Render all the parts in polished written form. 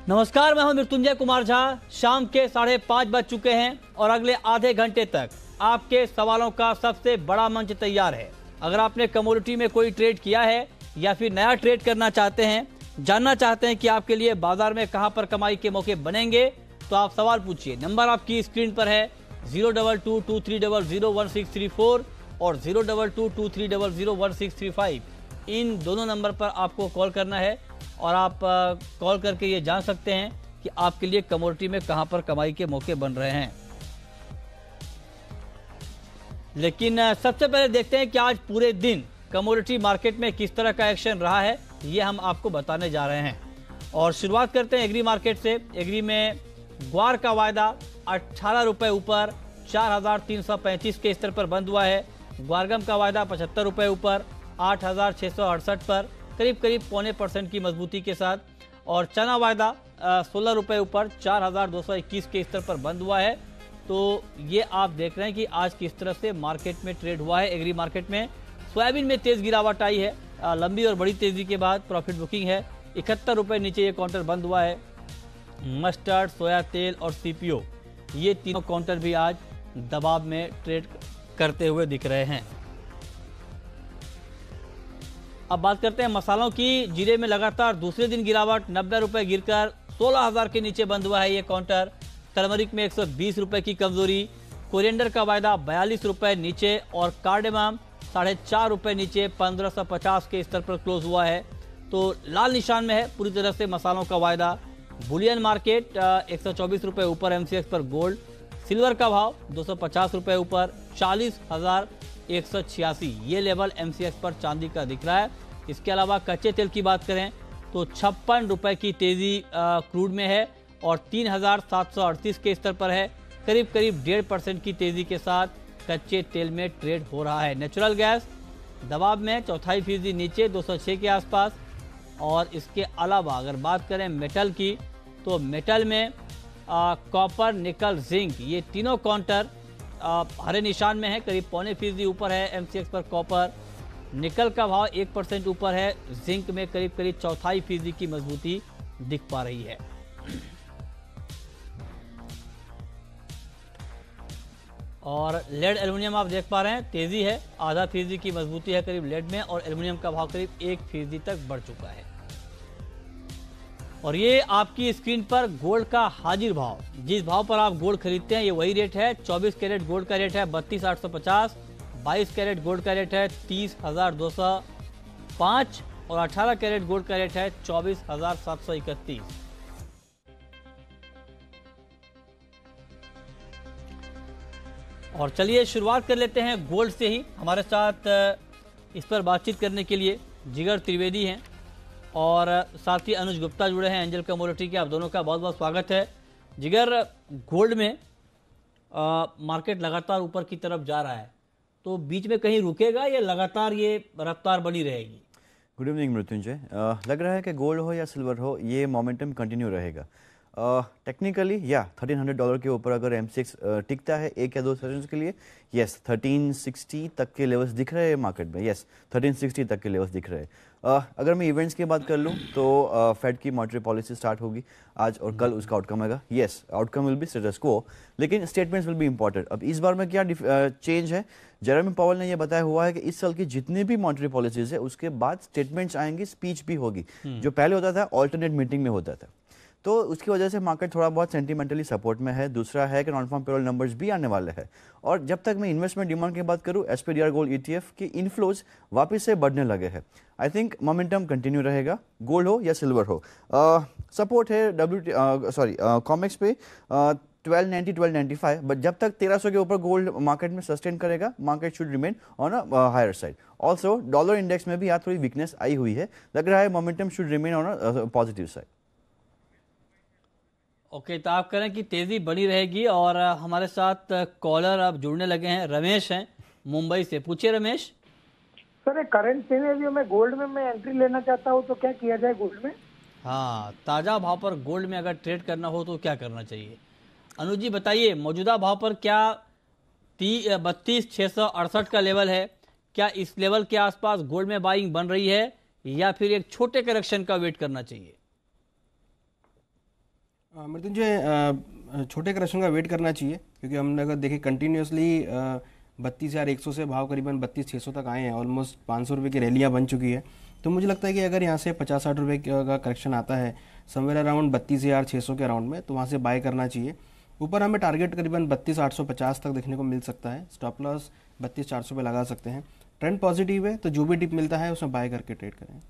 नमस्कार, मैं हूं मृत्युंजय कुमार झा। शाम के 5:30 बज चुके हैं और अगले आधे घंटे तक आपके सवालों का सबसे बड़ा मंच तैयार है। अगर आपने कमोडिटी में कोई ट्रेड किया है या फिर नया ट्रेड करना चाहते हैं, जानना चाहते हैं कि आपके लिए बाजार में कहां पर कमाई के मौके बनेंगे, तो आप सवाल पूछिए। नंबर आपकी स्क्रीन पर है 02223001634 और 02223001635। इन दोनों नंबर पर आपको कॉल करना है और आप कॉल करके ये जान सकते हैं कि आपके लिए कमोडिटी में कहां पर कमाई के मौके बन रहे हैं। लेकिन सबसे पहले देखते हैं कि आज पूरे दिन कमोडिटी मार्केट में किस तरह का एक्शन रहा है, ये हम आपको बताने जा रहे हैं। और शुरुआत करते हैं एग्री मार्केट से। एग्री में ग्वार का वायदा 18 रुपए ऊपर 4335 के स्तर पर बंद हुआ है। ग्वारगम का वायदा 75 रुपए ऊपर 8668 पर करीब 0.25% की मजबूती के साथ। और चना वायदा 16 रुपए ऊपर 4221 के स्तर पर बंद हुआ है। तो ये आप देख रहे हैं कि आज किस तरह से मार्केट में ट्रेड हुआ है एग्री मार्केट में। सोयाबीन में तेज गिरावट आई है, लंबी और बड़ी तेजी के बाद प्रॉफिट बुकिंग है। 71 रुपए नीचे ये काउंटर बंद हुआ है। मस्टर्ड, सोया तेल और सीपीओ, ये तीनों काउंटर भी आज दबाव में ट्रेड करते हुए दिख रहे हैं। अब बात करते हैं मसालों की। जीरे में लगातार दूसरे दिन गिरावट, 90 रुपए गिरकर 16,000 के नीचे बंद हुआ है ये काउंटर। टर्मरिक में 120 रुपए की कमजोरी। कोरिएंडर का वायदा 42 रुपए नीचे और कार्डेमम 4.5 रुपए नीचे 1550 के स्तर पर क्लोज हुआ है। तो लाल निशान में है पूरी तरह से मसालों का वायदा। बुलियन मार्केट 124 रुपए ऊपर एमसीएक्स पर गोल्ड। सिल्वर का भाव 250 रुपए ऊपर 40,186 ये लेवल एमसीएक्स पर चांदी का दिख रहा है। इसके अलावा कच्चे तेल की बात करें तो 56 रुपए की तेजी क्रूड में है और 3,738 के स्तर पर है। करीब 1.5% की तेजी के साथ कच्चे तेल में ट्रेड हो रहा है। नेचुरल गैस दबाव में 0.25% नीचे 206 के आसपास। और इसके अलावा अगर बात करें मेटल की, तो मेटल में कॉपर, निकल, जिंक, ये तीनों काउंटर हरे निशान में है। करीब 0.25% ऊपर है एमसीएक्स पर कॉपर। निकल का भाव 1% ऊपर है। जिंक में करीब 0.25% की मजबूती दिख पा रही है। और लेड एल्युमिनियम आप देख पा रहे हैं तेजी है, 0.5% की मजबूती है करीब लेड में और एल्युमिनियम का भाव करीब 1% तक बढ़ चुका है। और ये आपकी स्क्रीन पर गोल्ड का हाजिर भाव, जिस भाव पर आप गोल्ड खरीदते हैं ये वही रेट है। 24 कैरेट गोल्ड का रेट है 32,850, 22 कैरेट गोल्ड का रेट है 30,205 और 18 कैरेट गोल्ड का रेट है 24,731। और चलिए शुरुआत कर लेते हैं गोल्ड से ही। हमारे साथ इस पर बातचीत करने के लिए जिगर त्रिवेदी हैं और साथ ही अनुज गुप्ता जुड़े हैं एंजल कमोडिटी के। आप दोनों का बहुत बहुत स्वागत है। जिगर, गोल्ड में मार्केट लगातार ऊपर की तरफ जा रहा है, तो बीच में कहीं रुकेगा या लगातार ये रफ्तार बनी रहेगी? Good evening Mrityunjay. लग रहा है कि गोल्ड हो या सिल्वर हो, ये मोमेंटम कंटिन्यू रहेगा। टेक्निकली या $1,300 के ऊपर अगर एमसीएक्स टिकता है एक या दो सेशंस के लिए, यस 1360 तक के लेवल्स दिख रहे हैं मार्केट में। यस 1360 तक के लेवल्स दिख रहे हैं। अगर मैं इवेंट्स की बात कर लूँ तो फेड की मॉनेटरी पॉलिसी स्टार्ट होगी आज और कल उसका आउटकम आएगा। Yes, outcome will be status quo, लेकिन स्टेटमेंट्स विल बी इंपॉर्टेंट। अब इस बार में क्या चेंज है, जेरेमी पावेल ने यह बताया हुआ है कि इस साल की जितनी भी मॉनेटरी पॉलिसीज है उसके बाद स्टेटमेंट्स आएंगी, स्पीच भी होगी। जो पहले होता था ऑल्टरनेट मीटिंग में होता था, तो उसकी वजह से मार्केट थोड़ा बहुत सेंटिमेंटली सपोर्ट में है। दूसरा है कि नॉन फार्म पेरोल नंबर्स भी आने वाले हैं। और जब तक मैं इन्वेस्टमेंट डिमांड की बात करूं, एसपीडीआर गोल्ड ईटीएफ के इनफ्लोज वापस से बढ़ने लगे हैं। आई थिंक मोमेंटम कंटिन्यू रहेगा, गोल्ड हो या सिल्वर हो। सपोर्ट है कॉमेक्स पे 1290 1295, बट जब तक 1300 के ऊपर गोल्ड मार्केट में सस्टेन करेगा, market should remain on a higher side. Also dollar index में भी आज थोड़ी वीकनेस आई हुई है, लग रहा है momentum should remain on a positive side. Okay, तो आप कह रहे हैं कि तेजी बनी रहेगी। और हमारे साथ कॉलर अब जुड़ने लगे हैं, रमेश हैं मुंबई से। पूछिए रमेश। सर, करंट सिनेरियो में गोल्ड में मैं एंट्री लेना चाहता हूँ, तो क्या किया जाए गोल्ड में? हाँ, ताज़ा भाव पर गोल्ड में अगर ट्रेड करना हो तो क्या करना चाहिए? अनुज जी बताइए, मौजूदा भाव पर क्या 32,668 का लेवल है, क्या इस लेवल के आसपास गोल्ड में बाइंग बन रही है या फिर एक छोटे करेक्शन का वेट करना चाहिए? मृत्युंजय, छोटे करेक्शन का वेट करना चाहिए, क्योंकि हमने अगर देखें कंटिन्यूसली 32,100 से भाव करीबन 32,600 तक आए हैं, ऑलमोस्ट 500 रुपये की रैलियाँ बन चुकी है। तो मुझे लगता है कि अगर यहाँ से 50-60 रुपये का करेक्शन आता है समवेयर अराउंड 32,600 के अराउंड में, तो वहाँ से बाय करना चाहिए। ऊपर हमें टारगेट करीबन 32,850 तक देखने को मिल सकता है। स्टॉप लॉस 32,400 पे लगा सकते हैं। ट्रेंड पॉजिटिव है, तो जो भी डिप मिलता है उसमें बाय करके ट्रेड करें।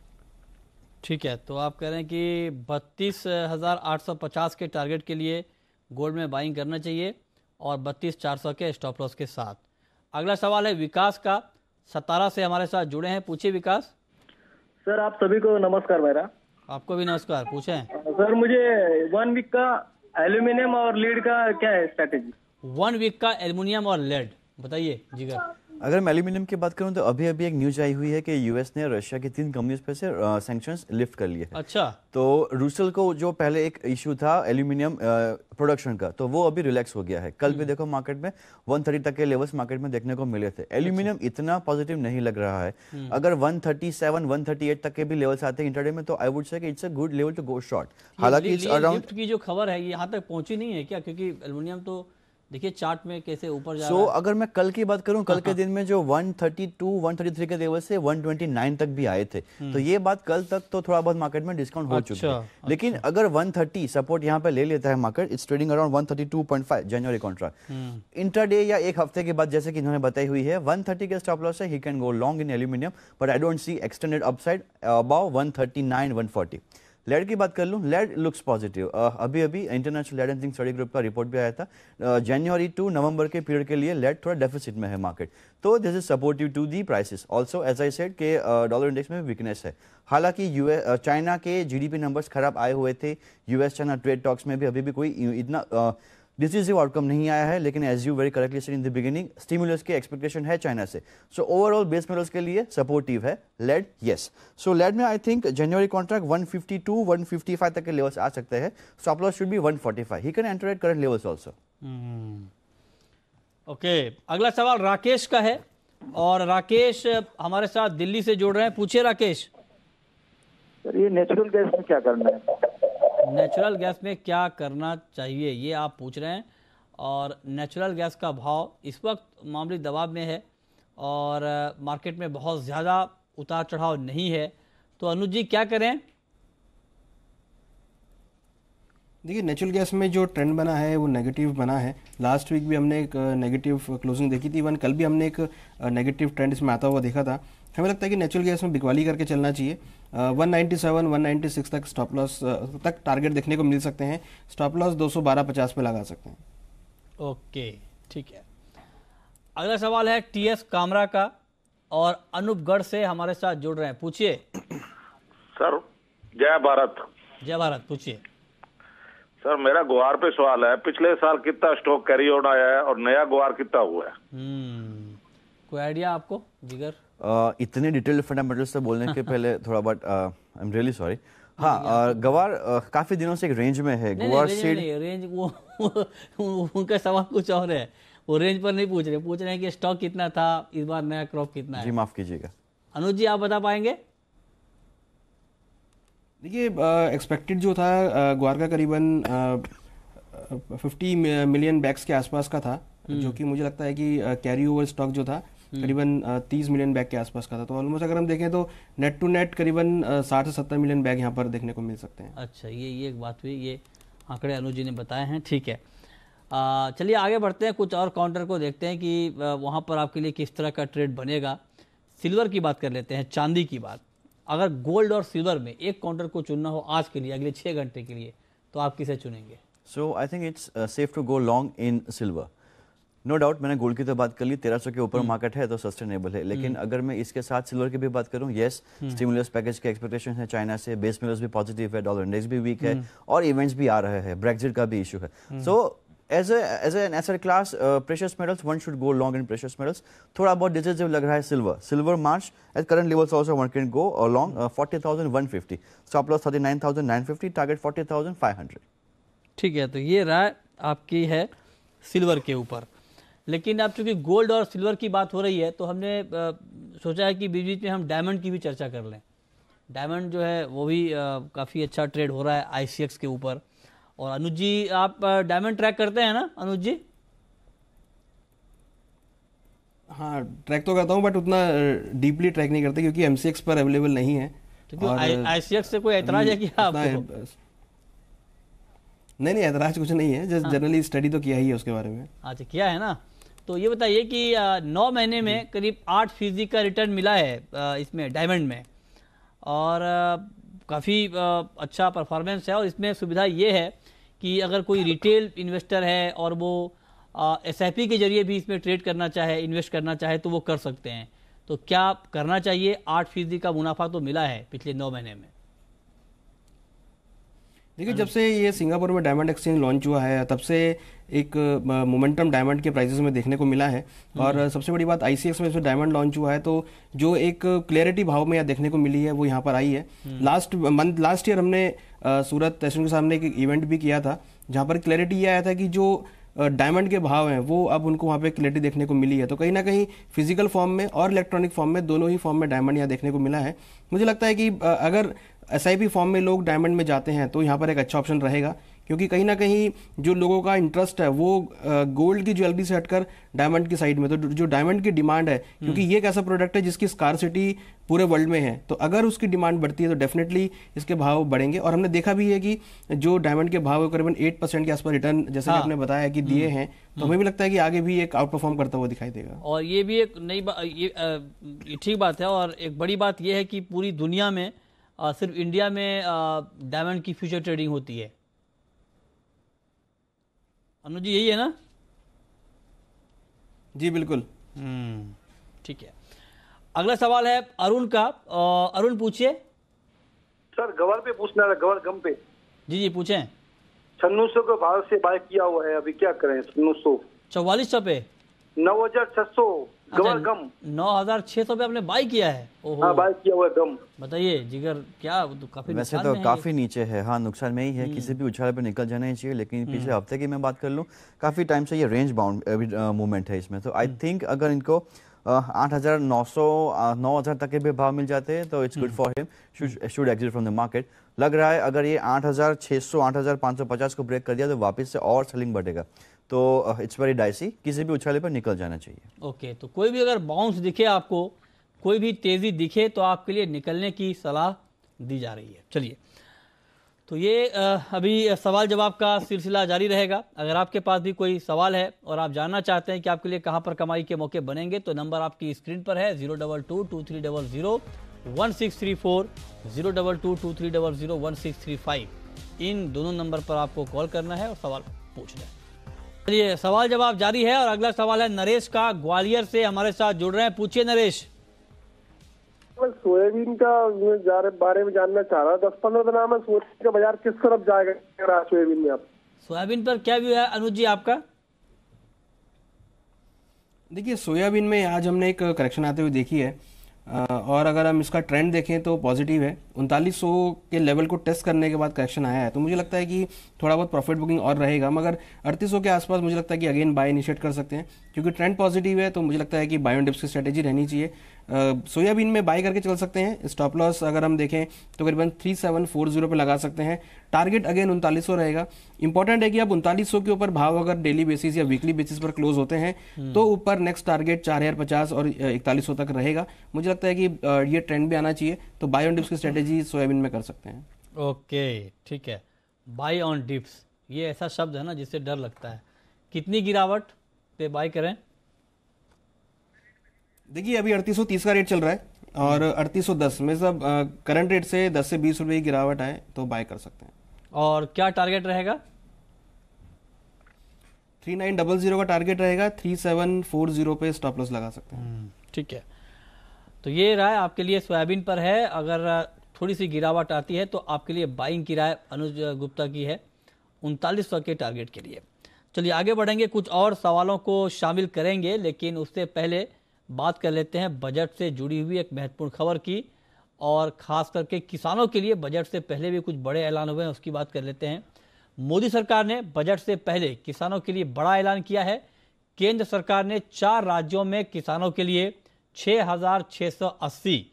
ठीक है, तो आप कह रहे हैं कि 32,850 के टारगेट के लिए गोल्ड में बाइंग करना चाहिए और 32,400 के स्टॉप लॉस के साथ। अगला सवाल है विकास का, 17 से हमारे साथ जुड़े हैं। पूछिए विकास। सर आप सभी को नमस्कार। मेरा आपको भी नमस्कार, पूछें। सर मुझे 1 वीक का एल्यूमिनियम और लीड का क्या है स्ट्रैटेजी? 1 वीक का एल्युमिनियम और लेड, बताइए जिगर। अगर मैं एल्यूमिनियम की बात करूं तो अभी एक न्यूज आई हुई है कि यूएस ने रशिया की 3 कंपनीज पे से सैंक्शंस लिफ्ट कर लिए हैं। अच्छा। तो रूसल को जो पहले एक इशू था एल्यूमिनियम प्रोडक्शन का, तो वो अभी रिलैक्स हो गया है। कल भी देखो मार्केट में 130 तक के लेवल्स मार्केट में देखने को मिले थे। एल्यूमिनियम इतना पॉजिटिव नहीं लग रहा है। अगर 137 138 तक के भी लेवल्स आते हैं इंटरडे में, तो आई would say that it's a good level to go short. हालांकि इट्स अराउंड की जो खबर है ये यहाँ तक पहुंची नहीं है क्या? क्योंकि एल्युमिनियम तो देखिए चार्ट में कैसे ऊपर जा रहा है। अगर मैं कल की बात करूं, कल के दिन में जो 132 133 के लेवल से 129 तक भी आए थे, तो ये बात कल तक तो थोड़ा बहुत मार्केट में डिस्काउंट हो चुका है। लेकिन अगर 130 सपोर्ट यहाँ पे ले लेता है market, it's trading around 132.5 January contract. Intraday या एक हफ्ते के बाद जैसे कि इन्होंने बताई हुई है 130 के स्टॉप लॉस है, he can go long in aluminium, but I don't see extended upside above 139 140। Lead की बात कर लूं, लेड लुक्स पॉजिटिव। अभी international lead and zinc study group का रिपोर्ट भी आया था। जनवरी टू नवंबर के पीरियड के लिए लेड थोड़ा डेफिसिट में है मार्केट, तो this is supportive to the prices. Also as I said के डॉलर इंडेक्स में वीकनेस है। हालांकि चाइना के जीडीपी नंबर्स खराब आए हुए थे। यूएस चाइना ट्रेड टॉक्स में भी अभी भी कोई इतना डिसीजिव आउटकम नहीं आया है, लेकिन as you very correctly said in the beginning, stimulus की एक्सपेक्टेशन है चाइना से। सो ओवरऑल बेस मेटल्स के लिए सपोर्टिव है लेड। यस, सो लेड में आई थिंक जनवरी कॉन्ट्रैक्ट 152 155 तक के लेवल्स आ सकते हैं। Stop loss should be 145। He can enter eight current levels also. Okay, अगला सवाल राकेश का है और राकेश हमारे साथ दिल्ली से जुड़ रहे हैं। पूछिए राकेश। सर ये नेचुरल गैस में क्या करना है? नेचुरल गैस में क्या करना चाहिए ये आप पूछ रहे हैं, और नेचुरल गैस का भाव इस वक्त मामूली दबाव में है और मार्केट में बहुत ज़्यादा उतार चढ़ाव नहीं है, तो अनुज जी क्या करें? देखिए, नेचुरल गैस में जो ट्रेंड बना है वो नेगेटिव बना है। लास्ट वीक भी हमने एक नेगेटिव क्लोजिंग देखी थी, इवन कल भी हमने एक नेगेटिव ट्रेंड इसमें आता हुआ देखा था। हमें लगता है कि नेचुरल गैस में बिकवाली करके चलना चाहिए। 197 196 तक स्टॉप लॉस तक टारगेट देखने को मिल सकते हैं। स्टॉप लॉस 212.50 पे लगा सकते हैं। ओके, ठीक है। अगला सवाल है टीएस कामरा का और अनूपगढ़ से हमारे साथ जुड़ रहे हैं। पूछिए सर। जय भारत। जय भारत, पूछिए सर। मेरा गुआर पे सवाल है, पिछले साल कितना स्टॉक कैरी ऑन आया है और नया गुआर कितना हुआ है? कोई आइडिया आपको जिगर? इतने डिटेल्ड फंडामेंटल्स से बोलने के पहले थोड़ा but I am really sorry. हाँ, गवार काफी दिनों से एक रेंज में है। गुआर सीड रेंज वो उनका सवाल कुछ और है। वो रेंज पर नहीं पूछ रहे हैं कि स्टॉक कितना था, इस बार नया क्रॉप कितना है। जी माफ कीजिएगा। अनुज जी आप बता पाएंगे? देखिए, एक्सपेक्टेड जो था ग्वार का करीबन 50 मिलियन बैग्स के आसपास का था, जो कि मुझे लगता है कि कैरी ओवर स्टॉक जो था करीबन 30 मिलियन बैग के आसपास का था। तो ऑलमोस्ट अगर हम देखें तो नेट टू नेट करीबन 60 से 70 मिलियन बैग यहाँ पर देखने को मिल सकते हैं। अच्छा, ये एक बात हुई, ये आंकड़े अनुज जी ने बताए हैं। ठीक है, चलिए आगे बढ़ते हैं, कुछ और काउंटर को देखते हैं कि वहाँ पर आपके लिए किस तरह का ट्रेड बनेगा। सिल्वर की बात कर लेते हैं, चांदी की बात। अगर गोल्ड और सिल्वर में एक काउंटर को चुनना हो आज के लिए, अगले 6 घंटे के लिए, तो आप किसे चुनेंगे? So I think it's safe to go long in silver. No doubt, मैंने गोल्ड की तो बात कर ली, 1300 के ऊपर मार्केट है तो सस्टेनेबल है। लेकिन अगर मैं इसके साथ सिल्वर की भी बात करूं, यस, स्टिमुलस पैकेज के एक्सपेक्टेशन है चाइना से, बेस मेटल्स भी पॉजिटिव है, डॉलर इंडेक्स भी वीक है और इवेंट्स भी आ रहे हैं, ब्रेक्जिट का भी इशू है। So as an asset class, precious metals one should go long in precious metals. थोड़ा बहुत डिसिसिव लग रहा है silver March at current levels also one can go long 40,150, stop loss 39,950, target 40,500। ठीक है, तो ये राय आपकी है सिल्वर के ऊपर। लेकिन अब चूंकि गोल्ड और सिल्वर की बात हो रही है, तो हमने सोचा है कि बीच बीच में हम डायमंड की भी चर्चा कर लें। डायमंड जो है वो भी काफ़ी अच्छा ट्रेड हो रहा है आईसीएक्स के ऊपर, और अनुज जी, आप डायमंड ट्रैक करते हैं ना अनुज जी? हाँ, ट्रैक तो करता हूँ बट उतना डीपली ट्रैक नहीं करते क्योंकि MCX पर अवेलेबल नहीं है। तो ICX से कोई ऐतराज है क्या आपको? नहीं, ऐतराज कुछ नहीं है, जस्ट जनरली स्टडी तो किया ही है उसके बारे में। अच्छा, किया है ना। तो ये बताइए कि 9 महीने में करीब 8% का रिटर्न मिला है इसमें डायमंड में, और काफ़ी अच्छा परफॉर्मेंस है। और इसमें सुविधा ये है कि अगर कोई रिटेल इन्वेस्टर है और वो SIP के जरिए भी इसमें ट्रेड करना चाहे, इन्वेस्ट करना चाहे, तो वो कर सकते हैं। तो क्या करना चाहिए? 8% का मुनाफा तो मिला है पिछले 9 महीने में। देखिए, जब से ये सिंगापुर में डायमंड एक्सचेंज लॉन्च हुआ है तब से एक मोमेंटम डायमंड के प्राइसेस में देखने को मिला है। और सबसे बड़ी बात, ICX में इसमें डायमंड लॉन्च हुआ है तो जो एक क्लैरिटी भाव में यहाँ देखने को मिली है वो यहाँ पर आई है। लास्ट ईयर हमने सूरत तहसील के सामने एक इवेंट भी किया था जहाँ पर क्लैरिटी ये आया था कि जो डायमंड के भाव हैं वो अब उनको वहाँ पे क्लैरिटी देखने को मिली है। तो कहीं ना कहीं फिजिकल फॉर्म में और इलेक्ट्रॉनिक फॉर्म में, दोनों ही फॉर्म में डायमंड यहाँ देखने को मिला है। मुझे लगता है कि अगर SIP फॉर्म में लोग डायमंड में जाते हैं तो यहाँ पर एक अच्छा ऑप्शन रहेगा, क्योंकि कहीं ना कहीं जो लोगों का इंटरेस्ट है वो गोल्ड की ज्वेलरी से हटकर डायमंड की साइड में, तो जो डायमंड की डिमांड है, क्योंकि ये एक ऐसा प्रोडक्ट है जिसकी स्कार्सिटी पूरे वर्ल्ड में है, तो अगर उसकी डिमांड बढ़ती है तो डेफिनेटली इसके भाव बढ़ेंगे। और हमने देखा भी है कि जो डायमंड के भाव करीबन 8% के आसपास रिटर्न, जैसे कि आपने बताया कि दिए हैं, तो हमें भी लगता है कि आगे भी एक आउट परफॉर्म करता हुआ दिखाई देगा। और ये भी एक नई ये ठीक बात है। और एक बड़ी बात यह है कि पूरी दुनिया में सिर्फ इंडिया में डायमंड की फ्यूचर ट्रेडिंग होती है। अनुज जी, यही है ना? जी बिल्कुल। ठीक है। अगला सवाल है अरुण का। अरुण पूछिए। सर, गवर पे पूछना है, गवर गम पे। जी पूछें। 9600 के भाव से बाय किया हुआ है, अभी क्या करें? 4400 पे 9600 गवर गम। 9600 पे आपने बाय किया है? ओहो, हाँ, बाय किया हुआ है गम। बताइए जिगर, क्या तो काफी वैसे तो काफी नीचे है। हाँ, नुकसान में ही है, किसी भी उछाल पे निकल जाना ही चाहिए। लेकिन पिछले हफ्ते की मैं बात कर लूँ, काफी टाइम से ये रेंज बाउंड मूवमेंट है इसमें। तो आई थिंक अगर इनको 8,900 9,000 तक के भी भाव मिल जाते हैं तो it's good for him, should exit from the market. लग रहा है अगर ये 8,600 8,550 को ब्रेक कर दिया तो वापस से और सेलिंग बढ़ेगा। तो इट्स वेरी डाइसी, किसी भी उछाले पर निकल जाना चाहिए। ओके, तो कोई भी अगर बाउंस दिखे आपको, कोई भी तेजी दिखे, तो आपके लिए निकलने की सलाह दी जा रही है। चलिए, तो ये अभी सवाल जवाब का सिलसिला जारी रहेगा। अगर आपके पास भी कोई सवाल है और आप जानना चाहते हैं कि आपके लिए कहां पर कमाई के मौके बनेंगे, तो नंबर आपकी स्क्रीन पर है 02223001634, 02223001635। इन दोनों नंबर पर आपको कॉल करना है और सवाल पूछना है। चलिए, सवाल जवाब जारी है और अगला सवाल है नरेश का, ग्वालियर से हमारे साथ जुड़ रहे हैं। पूछिए नरेश। सोयाबीन का बारे में जानना चाह रहा, 10-15 दिन में सोयाबीन का बाजार किस तरफ जाएगा? सोयाबीन में आप, सोयाबीन पर क्या व्यू है अनुज जी आपका? देखिए, सोयाबीन में आज हमने एक करेक्शन आते हुए देखी है, और अगर हम इसका ट्रेंड देखें तो पॉजिटिव है। 3900 के लेवल को टेस्ट करने के बाद करेक्शन आया है, तो मुझे लगता है कि थोड़ा बहुत प्रॉफिट बुकिंग और रहेगा, मगर 3800 के आसपास मुझे लगता है कि अगेन बाय इनिशिएट कर सकते हैं, क्योंकि ट्रेंड पॉजिटिव है। तो मुझे लगता है कि बाय ऑन डिप्स की स्ट्रेटेजी रहनी चाहिए। सोयाबीन में बाय करके चल सकते हैं। स्टॉप लॉस अगर हम देखें तो करीबन 3740 पे लगा सकते हैं। टारगेट अगेन 3900 रहेगा। इंपॉर्टेंट है कि अब 3900 के ऊपर भाव अगर डेली बेसिस या वीकली बेसिस पर क्लोज होते हैं तो ऊपर नेक्स्ट टारगेट 4050 और 4100 तक रहेगा। मुझे लगता है कि ये ट्रेंड भी आना चाहिए, तो बाय ऑन डिप्स की स्ट्रेटेजी सोयाबीन में कर सकते हैं। ओके, ठीक है। बाय ऑन डिप्स, ये ऐसा शब्द है ना जिससे डर लगता है। कितनी गिरावट पे बाय करें? देखिए, अभी 3830 का रेट चल रहा है और 3810 में सब करंट रेट से 10 से 20 रुपए की गिरावट आए तो बाय कर सकते हैं। और क्या टारगेट रहेगा? 3900 का टारगेट रहेगा। 3740 पे स्टॉप लॉस लगा सकते हैं। ठीक है, तो ये राय आपके लिए सोयाबीन पर है। अगर थोड़ी सी गिरावट आती है तो आपके लिए बाइंग की राय अनुज गुप्ता की है 3900 के टारगेट के लिए। चलिए आगे बढ़ेंगे, कुछ और सवालों को शामिल करेंगे, लेकिन उससे पहले बात कर लेते हैं बजट से जुड़ी हुई एक महत्वपूर्ण खबर की, और खास करके किसानों के लिए बजट से पहले भी कुछ बड़े ऐलान हुए हैं, उसकी बात कर लेते हैं। मोदी सरकार ने बजट से पहले किसानों के लिए बड़ा ऐलान किया है। केंद्र सरकार ने 4 राज्यों में किसानों के लिए 6,680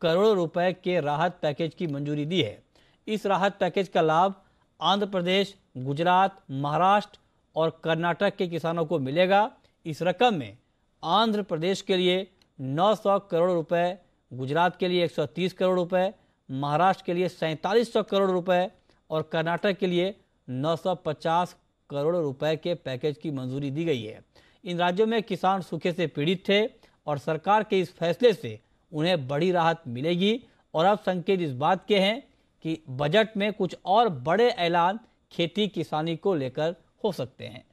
करोड़ रुपए के राहत पैकेज की मंजूरी दी है। इस राहत पैकेज का लाभ आंध्र प्रदेश, गुजरात, महाराष्ट्र और कर्नाटक के किसानों को मिलेगा। इस रकम में आंध्र प्रदेश के लिए 900 करोड़ रुपए, गुजरात के लिए 130 करोड़ रुपए, महाराष्ट्र के लिए 4700 करोड़ रुपए और कर्नाटक के लिए 950 करोड़ रुपए के पैकेज की मंजूरी दी गई है। इन राज्यों में किसान सूखे से पीड़ित थे और सरकार के इस फैसले से उन्हें बड़ी राहत मिलेगी और अब संकेत इस बात के हैं कि बजट में कुछ और बड़े ऐलान खेती किसानी को लेकर हो सकते हैं।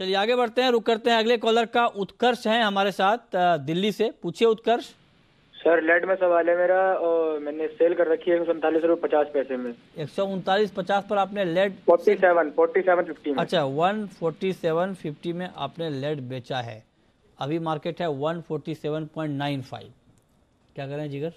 चलिए आगे बढ़ते हैं, रुक करते हैं अगले कॉलर का। उत्कर्ष हैं हमारे साथ दिल्ली से। पूछिए उत्कर्ष। सर लेट में सवाल है मेरा, और मैंने सेल कर रखी है 139.50 में। 139.50 पर आपने लेड 4750 में। अच्छा, 147.50 में आपने लेड बेचा है। अभी मार्केट है 147.95। क्या करें जिगर?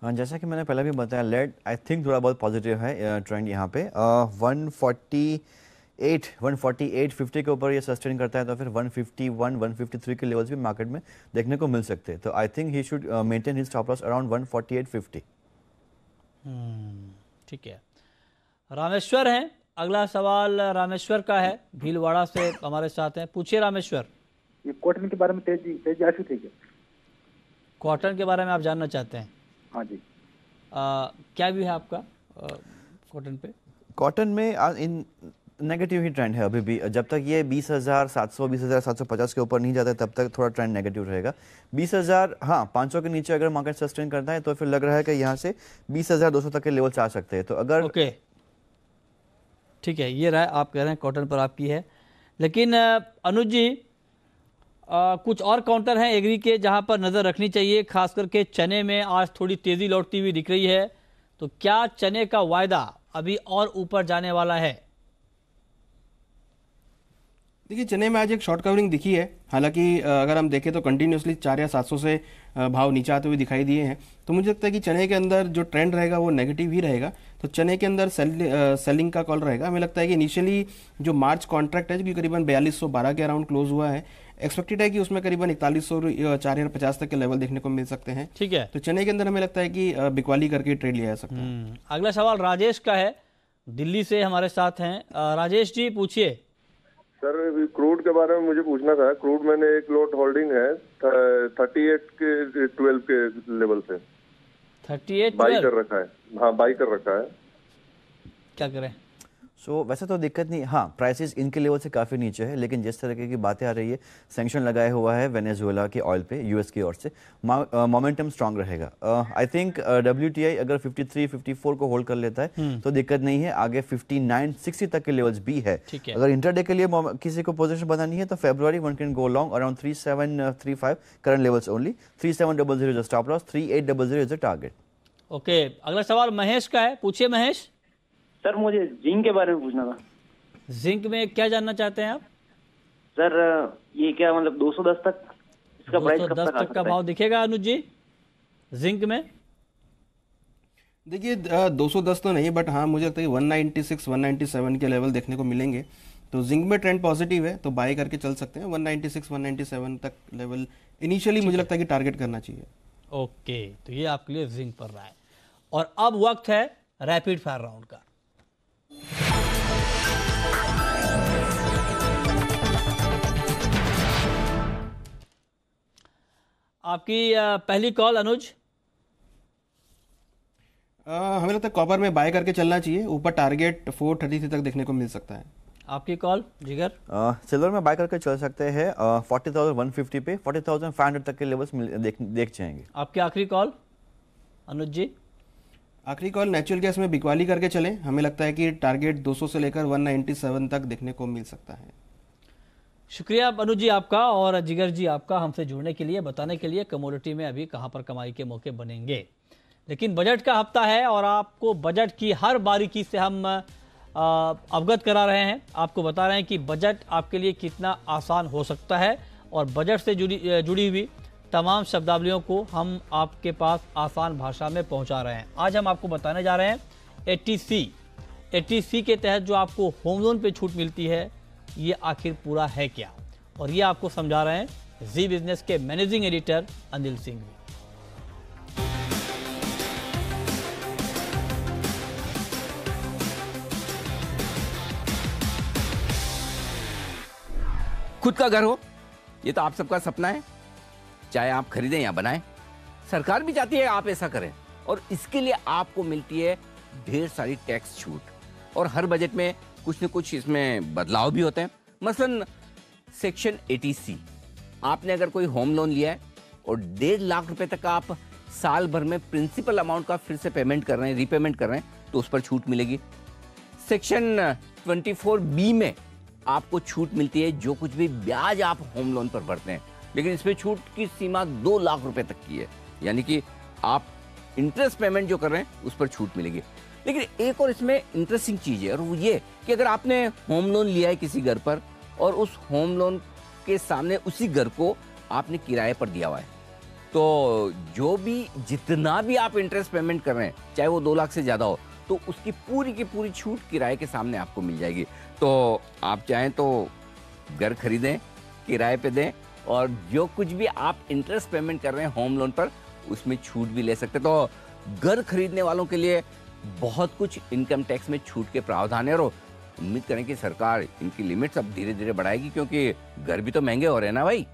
हाँ, जैसा कि मैंने पहले भी बताया, लेड आई थिंक थोड़ा बहुत पॉजिटिव है ट्रेंड यहाँ पे। 148.50 के ऊपर ये सस्टेन करता है तो फिर 151, 153 के लेवल्स भी मार्केट में देखने को मिल सकते हैं। तो I think he should maintain his stop loss around 148.50। ठीक है। रामेश्वर हैं, अगला सवाल रामेश्वर का है, भीलवाड़ा से हमारे साथ हैं। पूछिए रामेश्वर। ये कॉटन के बारे में तेजी आशु थी क्या? कॉटन के बारे में आप जानना चाहते हैं? हाँ जी। क्या व्यू है आपका कॉटन पे? कॉटन में इन नेगेटिव ही ट्रेंड है अभी भी। जब तक ये 20,700 20,750 के ऊपर नहीं जाता तब तक थोड़ा ट्रेंड नेगेटिव रहेगा। 20,500 के नीचे अगर मार्केट सस्टेन करता है तो फिर लग रहा है कि यहाँ से 20,200 तक के लेवल्स आ सकते हैं। तो अगर ओके ठीक है, ये राय आप कह रहे हैं कॉटन पर आपकी है। लेकिन अनुज जी, कुछ और काउंटर हैं एग्री के जहां पर नजर रखनी चाहिए, खास करके चने में आज थोड़ी तेजी लौटती हुई दिख रही है। तो क्या चने का वायदा अभी और ऊपर जाने वाला है? देखिए, चने में आज एक शॉर्ट कवरिंग दिखी है। हालांकि अगर हम देखें तो कंटिन्यूसली 4 या 700 से भाव नीचे आते हुए दिखाई दिए हैं। तो मुझे लगता है कि चने के अंदर जो ट्रेंड रहेगा वो नेगेटिव ही रहेगा। तो चने के अंदर सेलिंग का कॉल रहेगा। हमें लगता है कि इनिशियली जो मार्च कॉन्ट्रैक्ट है, जो कि करीबन 4212 के अराउंड क्लोज हुआ है, एक्सपेक्टेड है कि उसमें करीबन 4150 तक के लेवल देखने को मिल सकते हैं। ठीक है। तो चने के अंदर हमें लगता है कि बिकवाली करके ट्रेड लिया जा सकता है। अगला सवाल राजेश का है, दिल्ली से हमारे साथ हैं। राजेश जी पूछिए। सर क्रूड के बारे में मुझे पूछना था। क्रूड मैंने एक लॉट होल्डिंग है 38 के 12 के लेवल से 38 बाई कर रखा है। हाँ, बाई कर रखा है। क्या करें? वैसे तो दिक्कत नहीं। हाँ, प्राइसेस इनके लेवल से काफ़ी नीचे है, लेकिन जिस तरह की बातें आ रही है, सैंक्शन लगाया हुआ है वेनेजुएला के ऑयल पे यूएस की ओर से, मोमेंटम स्ट्रांग रहेगा। आई थिंक WTI अगर 53, 54 को होल्ड कर लेता है तो दिक्कत नहीं है। आगे 59, 60 तक के लेवल्स भी है। अगर इंटरडे के लिए किसी को पोजीशन बनानी है तो February one can go long around 3735 current levels only. 3700 is a stop loss, 3800 is a target. Okay, अगला सवाल महेश का है। पूछिए महेश। सर मुझे जिंक के बारे में पूछना था। जिंक में क्या जानना चाहते हैं आप? सर ये क्या मतलब 210 तक इसका प्राइस कब तक का भाव दिखेगा अनुज जी जिंक में? देखिए 210 तो नहीं, बट हाँ मुझे लगता है 196, 197 के लेवल देखने को मिलेंगे। तो जिंक में ट्रेंड पॉजिटिव है तो बाय करके चल सकते हैं। 196, 197 तक लेवल इनिशियली मुझे लगता है कि टारगेट करना चाहिए। ओके, तो ये आपके लिए जिंक पर रहा है। और अब वक्त है रैपिड फायर राउंड का। आपकी पहली कॉल अनुज। हमें लगता है कॉपर में बाय करके चलना चाहिए। ऊपर टारगेट 433 तक देखने को मिल सकता है। आपकी कॉल जिगर। सिल्वर में बाय करके चल सकते हैं 40,150 पे 40,500 तक के लेवल्स देख जाएंगे। आपकी आखिरी कॉल अनुज जी। आखिरी कॉल नेचुरल गैस में बिकवाली करके चलें। हमें लगता है कि टारगेट 200 से लेकर 197 तक देखने को मिल सकता है। शुक्रिया अनुज जी आपका और जिगर जी आपका हमसे जुड़ने के लिए, बताने के लिए कमोडिटी में अभी कहां पर कमाई के मौके बनेंगे। लेकिन बजट का हफ्ता है और आपको बजट की हर बारीकी से हम अवगत करा रहे हैं। आपको बता रहे हैं कि बजट आपके लिए कितना आसान हो सकता है और बजट से जुड़ी हुई तमाम शब्दावलियों को हम आपके पास आसान भाषा में पहुंचा रहे हैं। आज हम आपको बताने जा रहे हैं 80C के तहत जो आपको होम लोन पे छूट मिलती है ये आखिर पूरा है क्या। और ये आपको समझा रहे हैं जी बिजनेस के मैनेजिंग एडिटर अनिल सिंह। खुद का घर हो, ये तो आप सबका सपना है, चाहे आप खरीदें या बनाएं। सरकार भी चाहती है आप ऐसा करें, और इसके लिए आपको मिलती है ढेर सारी टैक्स छूट, और हर बजट में कुछ न कुछ इसमें बदलाव भी होते हैं। मसलन सेक्शन 80C, आपने अगर कोई होम लोन लिया है और 1.5 लाख रुपए तक आप साल भर में प्रिंसिपल अमाउंट का फिर से पेमेंट कर रहे हैं, रीपेमेंट कर रहे हैं, तो उस पर छूट मिलेगी। सेक्शन 24B में आपको छूट मिलती है जो कुछ भी ब्याज आप होम लोन पर भरते हैं, लेकिन इसमें छूट की सीमा 2 लाख रुपए तक की है, यानी कि आप इंटरेस्ट पेमेंट जो कर रहे हैं उस पर छूट मिलेगी। लेकिन एक और इसमें इंटरेस्टिंग चीज है, और वो ये कि अगर आपने होम लोन लिया है किसी घर पर और उस होम लोन के सामने उसी घर को आपने किराए पर दिया हुआ है, तो जो भी जितना भी आप इंटरेस्ट पेमेंट कर रहे हैं, चाहे वो 2 लाख से ज्यादा हो, तो उसकी पूरी की पूरी छूट किराए के सामने आपको मिल जाएगी। तो आप चाहें तो घर खरीदें, किराए पे दें, और जो कुछ भी आप इंटरेस्ट पेमेंट कर रहे हैं होम लोन पर, उसमें छूट भी ले सकते हैं। तो घर खरीदने वालों के लिए बहुत कुछ इनकम टैक्स में छूट के प्रावधान है, और उम्मीद करें कि सरकार इनकी लिमिट्स अब धीरे धीरे बढ़ाएगी, क्योंकि घर भी तो महंगे हो रहे हैं ना भाई।